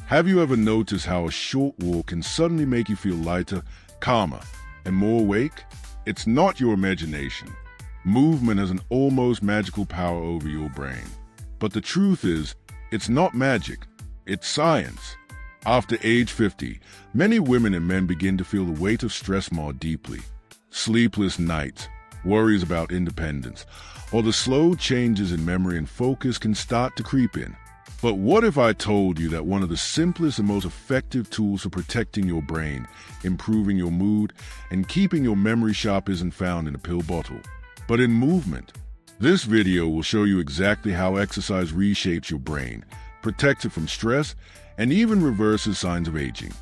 Have you ever noticed how a short walk can suddenly make you feel lighter, calmer, and more awake? It's not your imagination. Movement has an almost magical power over your brain. But the truth is, it's not magic, it's science. After age 50, many women and men begin to feel the weight of stress more deeply. Sleepless nights, worries about independence, or the slow changes in memory and focus can start to creep in. But what if I told you that one of the simplest and most effective tools for protecting your brain, improving your mood, and keeping your memory sharp isn't found in a pill bottle, but in movement? This video will show you exactly how exercise reshapes your brain, protects it from stress, and even reverses signs of aging.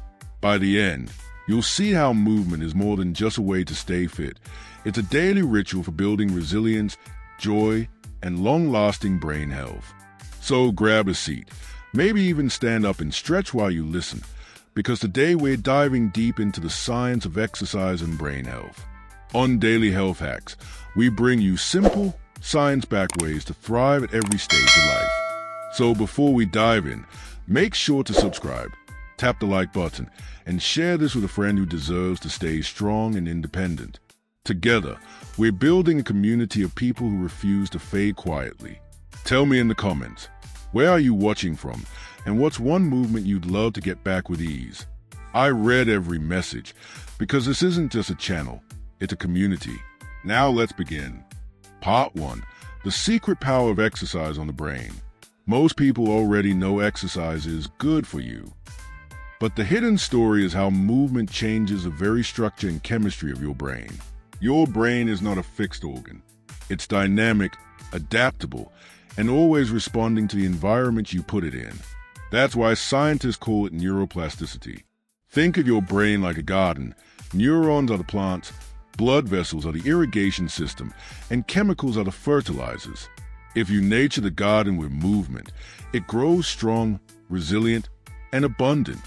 By the end, you'll see how movement is more than just a way to stay fit. It's a daily ritual for building resilience, joy, and long-lasting brain health. So grab a seat, maybe even stand up and stretch while you listen, because today we're diving deep into the science of exercise and brain health. On Daily Health Hacks, we bring you simple, science-backed ways to thrive at every stage of life. So before we dive in, make sure to subscribe, tap the like button, and share this with a friend who deserves to stay strong and independent. Together, we're building a community of people who refuse to fade quietly. Tell me in the comments, where are you watching from, and what's one movement you'd love to get back with ease? I read every message, because this isn't just a channel, it's a community. Now let's begin. Part 1. The secret power of exercise on the brain. Most people already know exercise is good for you. But the hidden story is how movement changes the very structure and chemistry of your brain. Your brain is not a fixed organ. It's dynamic, adaptable, and always responding to the environment you put it in. That's why scientists call it neuroplasticity. Think of your brain like a garden. Neurons are the plants, blood vessels are the irrigation system, and chemicals are the fertilizers. If you nurture the garden with movement, it grows strong, resilient, and abundant.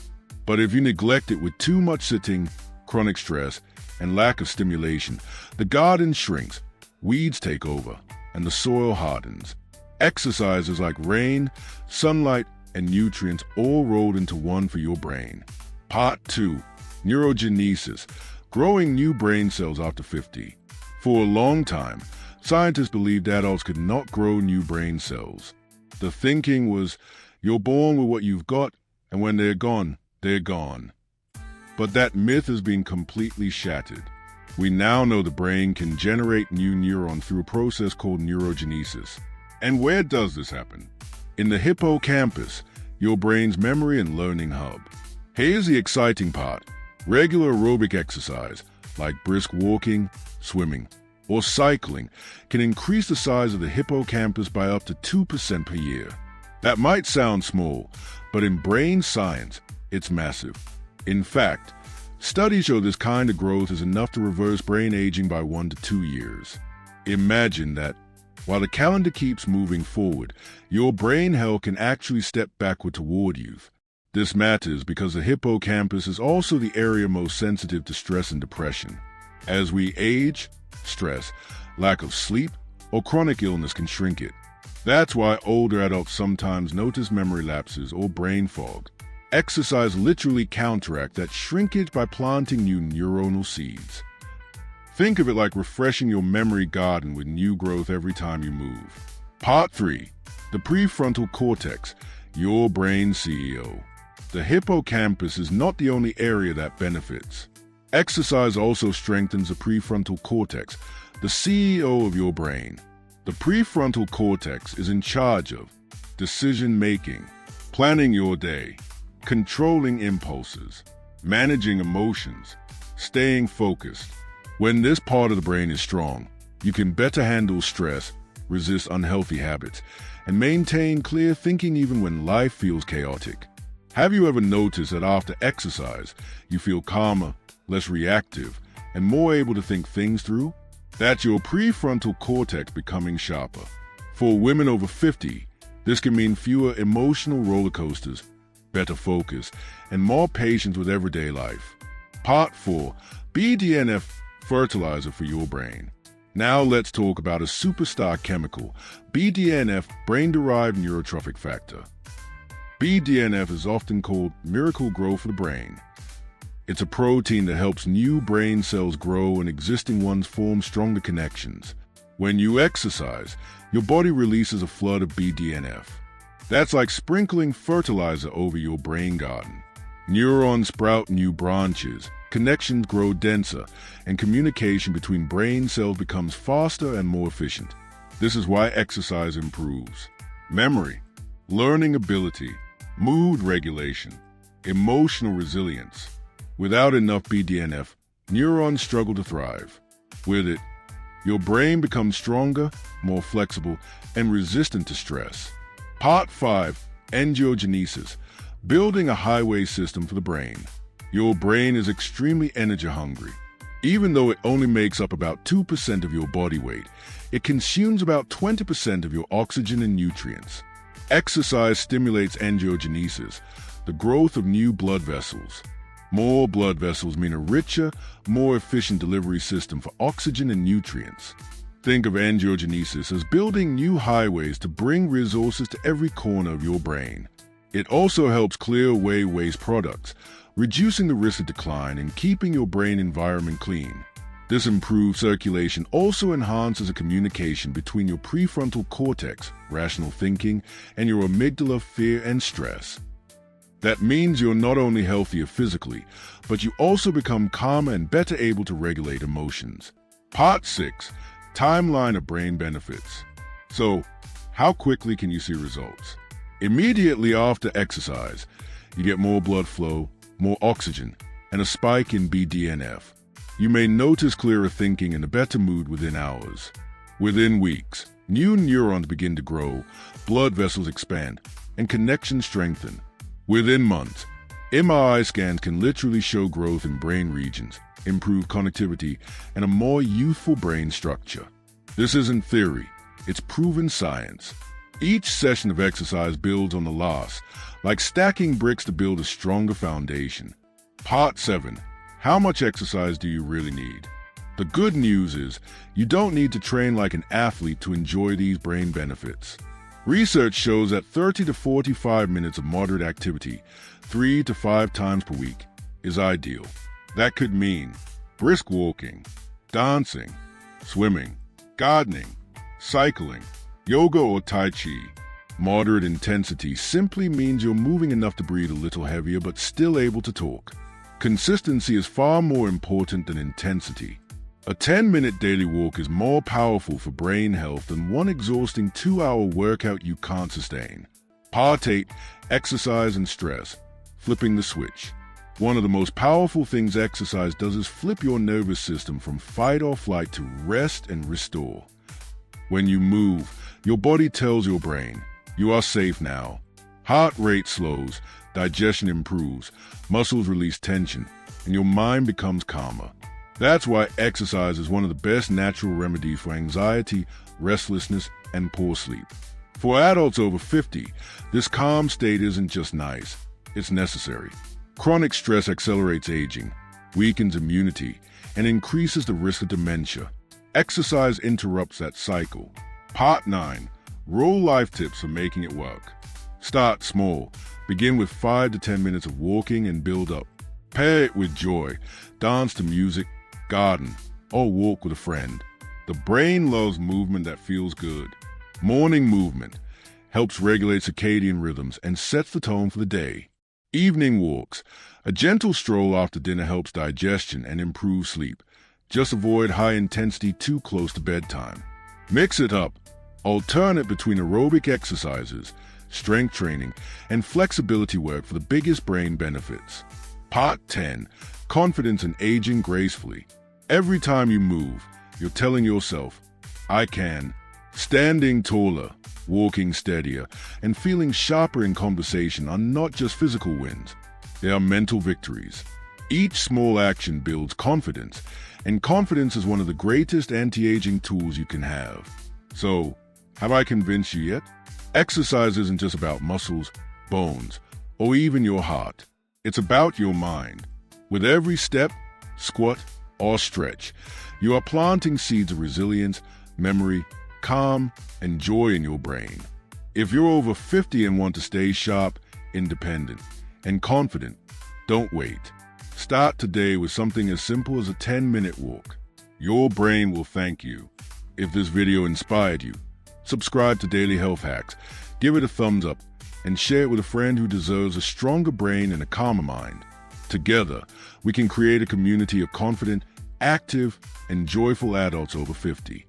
But if you neglect it with too much sitting, chronic stress, and lack of stimulation, the garden shrinks, weeds take over, and the soil hardens. Exercise is like rain, sunlight, and nutrients all rolled into one for your brain. Part 2. Neurogenesis. Growing new brain cells after 50. For a long time, scientists believed adults could not grow new brain cells. The thinking was, you're born with what you've got, and when they're gone, they're gone. But that myth has been completely shattered. We now know the brain can generate new neurons through a process called neurogenesis. And where does this happen? In the hippocampus, your brain's memory and learning hub. Here's the exciting part. Regular aerobic exercise, like brisk walking, swimming, or cycling, can increase the size of the hippocampus by up to 2% per year. That might sound small, but in brain science, it's massive. In fact, studies show this kind of growth is enough to reverse brain aging by 1 to 2 years. Imagine that while the calendar keeps moving forward, your brain health can actually step backward toward youth. This matters because the hippocampus is also the area most sensitive to stress and depression. As we age, stress, lack of sleep, or chronic illness can shrink it. That's why older adults sometimes notice memory lapses or brain fog. Exercise literally counteracts that shrinkage by planting new neuronal seeds. Think of it like refreshing your memory garden with new growth every time you move. Part 3. The prefrontal cortex, your brain CEO. The hippocampus is not the only area that benefits. Exercise also strengthens the prefrontal cortex, the CEO of your brain. The prefrontal cortex is in charge of decision-making, planning your day, controlling impulses, managing emotions, staying focused. When this part of the brain is strong, you can better handle stress, resist unhealthy habits, and maintain clear thinking even when life feels chaotic. Have you ever noticed that after exercise, you feel calmer, less reactive, and more able to think things through? That's your prefrontal cortex becoming sharper. For women over 50, this can mean fewer emotional roller coasters, better focus, and more patience with everyday life. Part 4. BDNF fertilizer for your brain. Now let's talk about a superstar chemical, BDNF, Brain-Derived Neurotrophic Factor. BDNF is often called Miracle-Gro for the brain. It's a protein that helps new brain cells grow and existing ones form stronger connections. When you exercise, your body releases a flood of BDNF. That's like sprinkling fertilizer over your brain garden. Neurons sprout new branches, connections grow denser, and communication between brain cells becomes faster and more efficient. This is why exercise improves memory, learning ability, mood regulation, emotional resilience. Without enough BDNF, neurons struggle to thrive. With it, your brain becomes stronger, more flexible, and resistant to stress. Part 5. Angiogenesis. Building a highway system for the brain. Your brain is extremely energy hungry. Even though it only makes up about 2% of your body weight, it consumes about 20% of your oxygen and nutrients. Exercise stimulates angiogenesis, the growth of new blood vessels. More blood vessels mean a richer, more efficient delivery system for oxygen and nutrients. Think of angiogenesis as building new highways to bring resources to every corner of your brain. It also helps clear away waste products, reducing the risk of decline and keeping your brain environment clean. This improved circulation also enhances the communication between your prefrontal cortex, rational thinking, and your amygdala, fear and stress. That means you're not only healthier physically, but you also become calmer and better able to regulate emotions. Part 6. Timeline of brain benefits. So, how quickly can you see results? Immediately after exercise, you get more blood flow, more oxygen, and a spike in BDNF. You may notice clearer thinking and a better mood within hours. Within weeks, new neurons begin to grow, blood vessels expand, and connections strengthen. Within months, MRI scans can literally show growth in brain regions, improved connectivity, and a more youthful brain structure. This isn't theory, it's proven science. Each session of exercise builds on the last, like stacking bricks to build a stronger foundation. Part 7. How much exercise do you really need? The good news is, you don't need to train like an athlete to enjoy these brain benefits. Research shows that 30 to 45 minutes of moderate activity, 3 to 5 times per week, is ideal. That could mean brisk walking, dancing, swimming, gardening, cycling, yoga or Tai Chi. Moderate intensity simply means you're moving enough to breathe a little heavier but still able to talk. Consistency is far more important than intensity. A 10-minute daily walk is more powerful for brain health than one exhausting 2-hour workout you can't sustain. Part 8. Exercise and stress. Flipping the switch. One of the most powerful things exercise does is flip your nervous system from fight or flight to rest and restore. When you move, your body tells your brain, you are safe now. Heart rate slows, digestion improves, muscles release tension, and your mind becomes calmer. That's why exercise is one of the best natural remedies for anxiety, restlessness, and poor sleep. For adults over 50, this calm state isn't just nice, it's necessary. Chronic stress accelerates aging, weakens immunity, and increases the risk of dementia. Exercise interrupts that cycle. Part 9. Real life tips for making it work. Start small. Begin with 5 to 10 minutes of walking and build up. Pair it with joy. Dance to music, garden, or walk with a friend. The brain loves movement that feels good. Morning movement helps regulate circadian rhythms and sets the tone for the day. Evening walks. A gentle stroll after dinner helps digestion and improves sleep. Just avoid high intensity too close to bedtime. Mix it up. Alternate between aerobic exercises, strength training, and flexibility work for the biggest brain benefits. Part 10. Confidence in aging gracefully. Every time you move, you're telling yourself, I can. Standing taller, walking steadier, and feeling sharper in conversation are not just physical wins. They are mental victories. Each small action builds confidence, and confidence is one of the greatest anti-aging tools you can have. So, have I convinced you yet? Exercise isn't just about muscles, bones, or even your heart. It's about your mind. With every step, squat, or stretch, you are planting seeds of resilience, memory, calm, and joy in your brain. If you're over 50 and want to stay sharp, independent, and confident. Don't wait. Start today with something as simple as a 10-minute walk. Your brain will thank you. If this video inspired you, subscribe to Daily Health Hacks, give it a thumbs up, and share it with a friend who deserves a stronger brain and a calmer mind. Together, we can create a community of confident, active, and joyful adults over 50.